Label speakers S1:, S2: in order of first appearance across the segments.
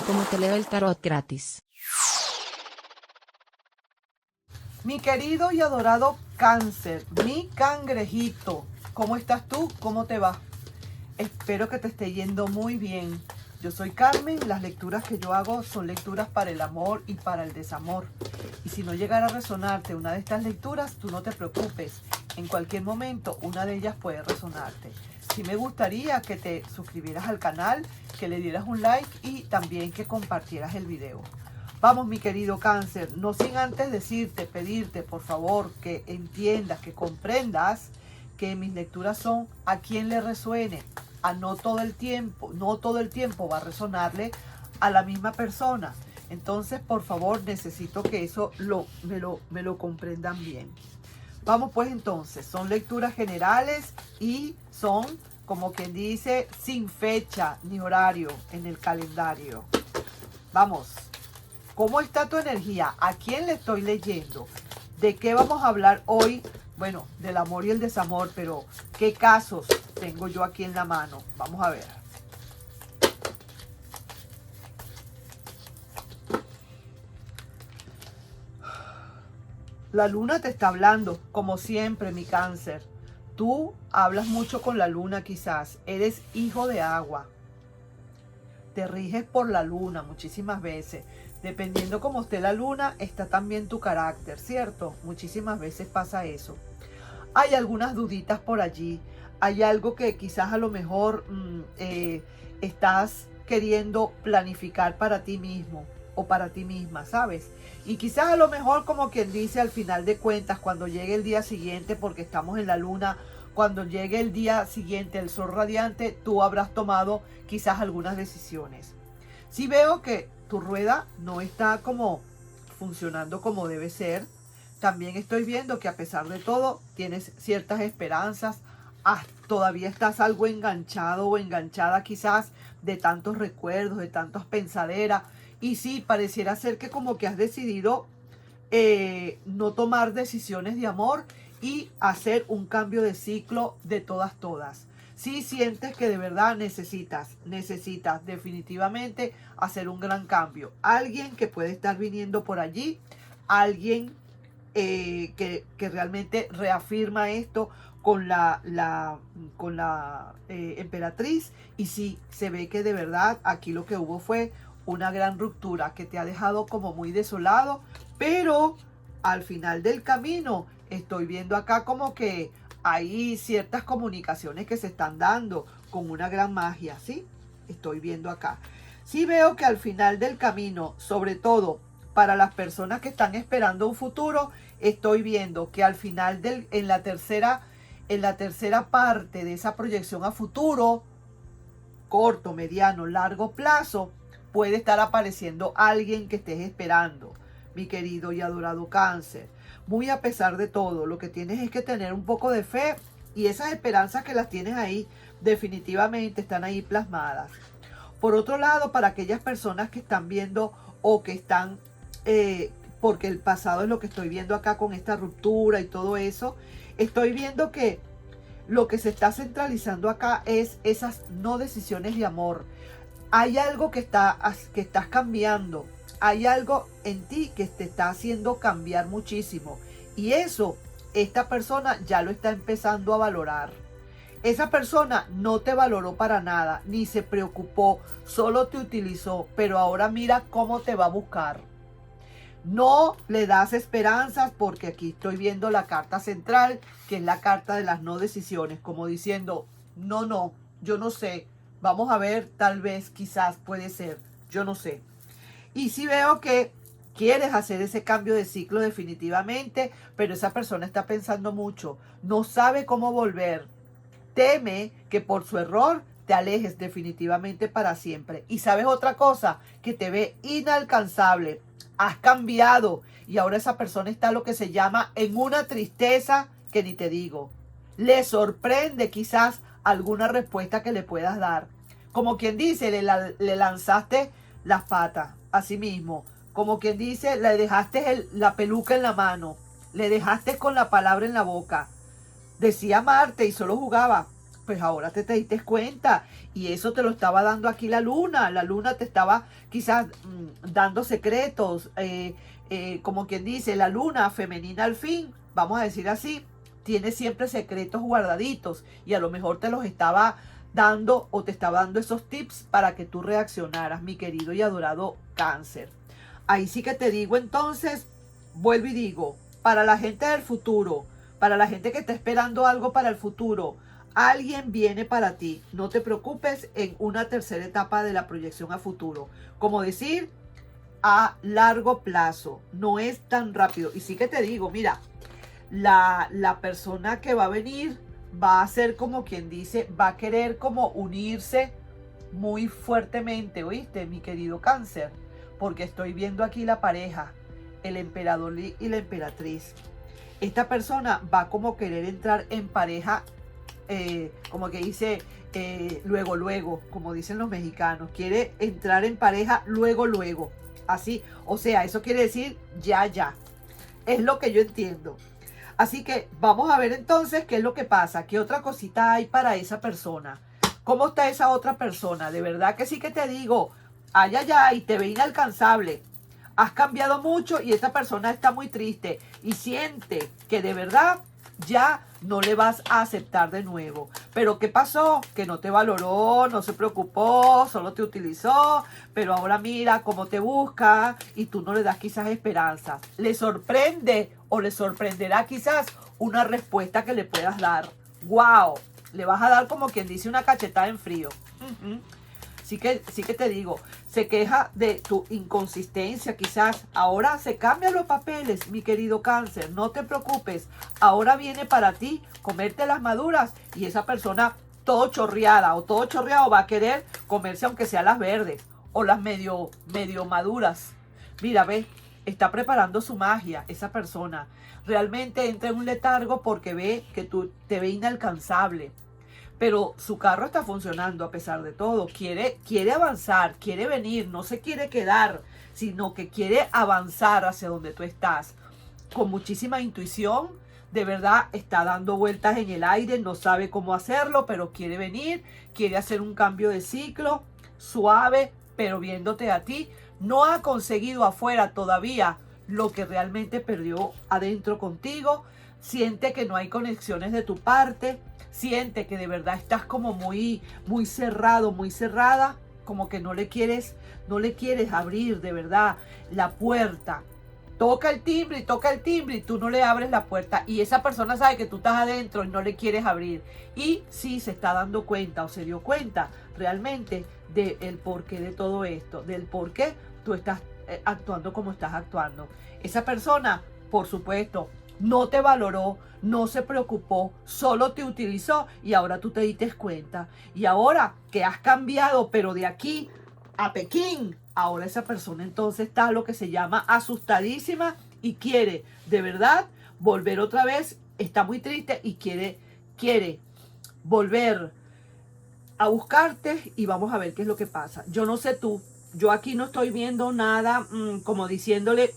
S1: cómo te leo el tarot gratis.
S2: Mi querido y adorado Cáncer, mi cangrejito, ¿cómo estás tú? ¿Cómo te va? Espero que te esté yendo muy bien. Yo soy Carmen, las lecturas que yo hago son lecturas para el amor y para el desamor. Y si no llegara a resonarte una de estas lecturas, tú no te preocupes. En cualquier momento una de ellas puede resonarte. Sí me gustaría que te suscribieras al canal, que le dieras un like y también que compartieras el video. Vamos, mi querido Cáncer, no sin antes decirte, pedirte, por favor, que entiendas, que comprendas que mis lecturas son a quien le resuene. No todo el tiempo va a resonarle a la misma persona. Entonces, por favor, necesito que eso me lo comprendan bien. Vamos pues entonces, son lecturas generales y son, como quien dice, sin fecha ni horario en el calendario. Vamos. ¿Cómo está tu energía? ¿A quién le estoy leyendo? ¿De qué vamos a hablar hoy? Bueno, del amor y el desamor, pero ¿qué casos tengo yo aquí en la mano? Vamos a ver. La luna te está hablando, como siempre, mi Cáncer. Tú hablas mucho con la luna quizás. Eres hijo de agua. Te riges por la luna muchísimas veces. Dependiendo cómo esté la luna, está también tu carácter, ¿cierto? Muchísimas veces pasa eso. Hay algunas duditas por allí. Hay algo que quizás a lo mejor estás queriendo planificar para ti mismo o para ti misma, ¿sabes? Y quizás a lo mejor, como quien dice, al final de cuentas, cuando llegue el día siguiente, porque estamos en la luna, cuando llegue el día siguiente, el sol radiante, tú habrás tomado quizás algunas decisiones. Sí veo que tu rueda no está como funcionando como debe ser. También estoy viendo que a pesar de todo tienes ciertas esperanzas. Todavía estás algo enganchado o enganchada quizás de tantos recuerdos, de tantas pensaderas. Y sí, pareciera ser que como que has decidido no tomar decisiones de amor y hacer un cambio de ciclo de todas. Si sientes que de verdad necesitas definitivamente hacer un gran cambio. Alguien que puede estar viniendo por allí, alguien que realmente reafirma esto con la emperatriz. Y sí, se ve que de verdad aquí lo que hubo fue una gran ruptura que te ha dejado como muy desolado, pero al final del camino estoy viendo acá como que hay ciertas comunicaciones que se están dando con una gran magia, ¿sí? Estoy viendo acá. Sí veo que al final del camino, sobre todo para las personas que están esperando un futuro, estoy viendo que al final en la tercera parte de esa proyección a futuro, corto, mediano, largo plazo, puede estar apareciendo alguien que estés esperando, mi querido y adorado Cáncer. Muy a pesar de todo, lo que tienes es que tener un poco de fe, y esas esperanzas que las tienes ahí, definitivamente están ahí plasmadas. Por otro lado, para aquellas personas que están viendo o que están, porque el pasado es lo que estoy viendo acá con esta ruptura y todo eso, estoy viendo que lo que se está centralizando acá es esas no decisiones de amor. Hay algo que estás cambiando. Hay algo en ti que te está haciendo cambiar muchísimo. Y eso, esta persona ya lo está empezando a valorar. Esa persona no te valoró para nada, ni se preocupó, solo te utilizó. Pero ahora mira cómo te va a buscar. No le das esperanzas, porque aquí estoy viendo la carta central, que es la carta de las no decisiones, como diciendo, no, yo no sé, vamos a ver, tal vez, quizás, puede ser, yo no sé. Y sí veo que quieres hacer ese cambio de ciclo definitivamente, pero esa persona está pensando mucho, no sabe cómo volver, teme que por su error te alejes definitivamente para siempre. Y sabes otra cosa, que te ve inalcanzable. Has cambiado y ahora esa persona está lo que se llama en una tristeza que ni te digo. Le sorprende quizás alguna respuesta que le puedas dar. Como quien dice, le lanzaste las patas a sí mismo. Como quien dice, le dejaste la peluca en la mano. Le dejaste con la palabra en la boca. Decía amarte y solo jugaba. pues ahora te diste cuenta. Y eso te lo estaba dando aquí la luna. La luna te estaba quizás dando secretos. Como quien dice, la luna femenina al fin, vamos a decir así, tiene siempre secretos guardaditos. Y a lo mejor te los estaba dando o te estaba dando esos tips para que tú reaccionaras, mi querido y adorado Cáncer. Ahí sí que te digo entonces, vuelvo y digo, para la gente del futuro, para la gente que está esperando algo para el futuro, alguien viene para ti. No te preocupes en una tercera etapa de la proyección a futuro. Como decir, a largo plazo. No es tan rápido. Y sí que te digo, mira, la persona que va a venir va a ser como quien dice, va a querer como unirse muy fuertemente, ¿oíste, mi querido Cáncer? Porque estoy viendo aquí la pareja, el emperador y la emperatriz. Esta persona va como querer entrar en pareja, como que dice, luego, como dicen los mexicanos. Quiere entrar en pareja luego. Así, o sea, eso quiere decir ya. Es lo que yo entiendo. Así que vamos a ver entonces qué es lo que pasa, qué otra cosita hay para esa persona. ¿Cómo está esa otra persona? De verdad que sí que te digo, ay, te ve inalcanzable. Has cambiado mucho y esta persona está muy triste y siente que de verdad ya no le vas a aceptar de nuevo. Pero ¿qué pasó? Que no te valoró, no se preocupó, solo te utilizó, pero ahora mira cómo te busca y tú no le das quizás esperanza. Le sorprende o le sorprenderá quizás una respuesta que le puedas dar. ¡Wow! Le vas a dar como quien dice una cachetada en frío. Sí que te digo, se queja de tu inconsistencia quizás. Ahora se cambian los papeles, mi querido Cáncer. No te preocupes. Ahora viene para ti comerte las maduras y esa persona todo chorreada o todo chorreado va a querer comerse aunque sea las verdes o las medio maduras. Mira, ve, está preparando su magia esa persona. Realmente entra en un letargo porque ve que tú te ve inalcanzable. Pero su carro está funcionando a pesar de todo. Quiere avanzar, quiere venir, no se quiere quedar, sino que quiere avanzar hacia donde tú estás. Con muchísima intuición, de verdad está dando vueltas en el aire, no sabe cómo hacerlo, pero quiere venir, quiere hacer un cambio de ciclo, suave, pero viéndote a ti. No ha conseguido afuera todavía lo que realmente perdió adentro contigo. Siente que no hay conexiones de tu parte. Siente que de verdad estás como muy cerrado, muy cerrada, como que no le quieres abrir de verdad la puerta. Toca el timbre y tú no le abres la puerta. Y esa persona sabe que tú estás adentro y no le quieres abrir. Y sí se está dando cuenta o se dio cuenta realmente del porqué de todo esto, del por qué tú estás actuando como estás actuando. Esa persona, por supuesto, no te valoró, no se preocupó, solo te utilizó y ahora tú te diste cuenta. Y ahora que has cambiado, pero de aquí a Pekín, ahora esa persona entonces está lo que se llama asustadísima y quiere de verdad volver otra vez. Está muy triste y quiere volver a buscarte y vamos a ver qué es lo que pasa. Yo no sé tú, yo aquí no estoy viendo nada como diciéndole,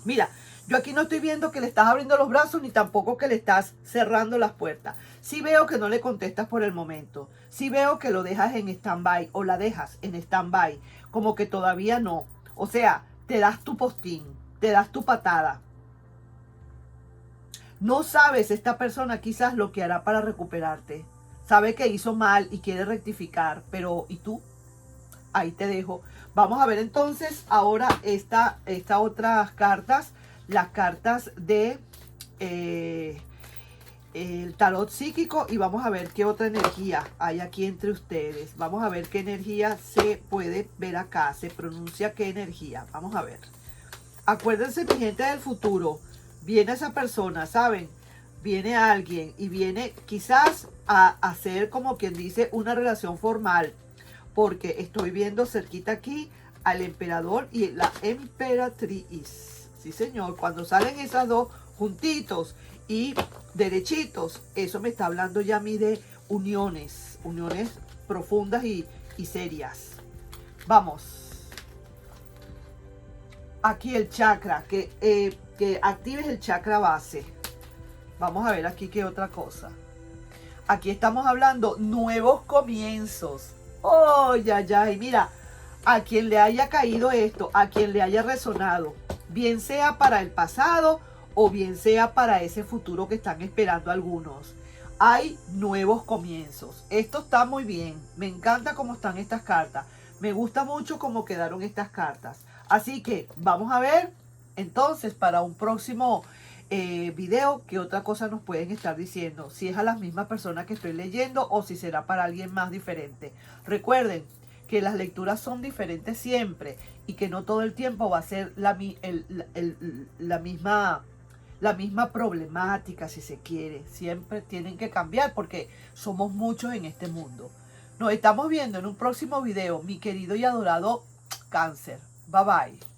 S2: mira, yo aquí no estoy viendo que le estás abriendo los brazos ni tampoco que le estás cerrando las puertas. Sí veo que no le contestas por el momento. Sí veo que lo dejas en stand-by o la dejas en stand-by. Como que todavía no. O sea, te das tu postín, te das tu patada. No sabes esta persona quizás lo que hará para recuperarte. Sabe que hizo mal y quiere rectificar. Pero, ¿y tú? Ahí te dejo. Vamos a ver entonces ahora estas otras cartas. Las cartas de el tarot psíquico y vamos a ver qué otra energía hay aquí entre ustedes. Vamos a ver qué energía se puede ver acá. Se pronuncia qué energía. Vamos a ver. Acuérdense, mi gente del futuro. Viene esa persona, ¿saben? Viene alguien y viene quizás a hacer como quien dice una relación formal. Porque estoy viendo cerquita aquí al emperador y la emperatriz. Sí, señor, cuando salen esas dos juntitos y derechitos, eso me está hablando ya a mí de uniones profundas y serias. Vamos. Aquí el chakra, que actives el chakra base. Vamos a ver aquí qué otra cosa. Aquí estamos hablando nuevos comienzos. Oh, ya, ya. Y mira, a quien le haya caído esto, a quien le haya resonado, bien sea para el pasado o bien sea para ese futuro que están esperando algunos. Hay nuevos comienzos. Esto está muy bien. Me encanta cómo están estas cartas. Me gusta mucho cómo quedaron estas cartas. Así que vamos a ver entonces para un próximo video qué otra cosa nos pueden estar diciendo. Si es a las mismas personas que estoy leyendo o si será para alguien más diferente. Recuerden que las lecturas son diferentes siempre y que no todo el tiempo va a ser la misma problemática, si se quiere. Siempre tienen que cambiar porque somos muchos en este mundo. Nos estamos viendo en un próximo video, mi querido y adorado Cáncer. Bye bye.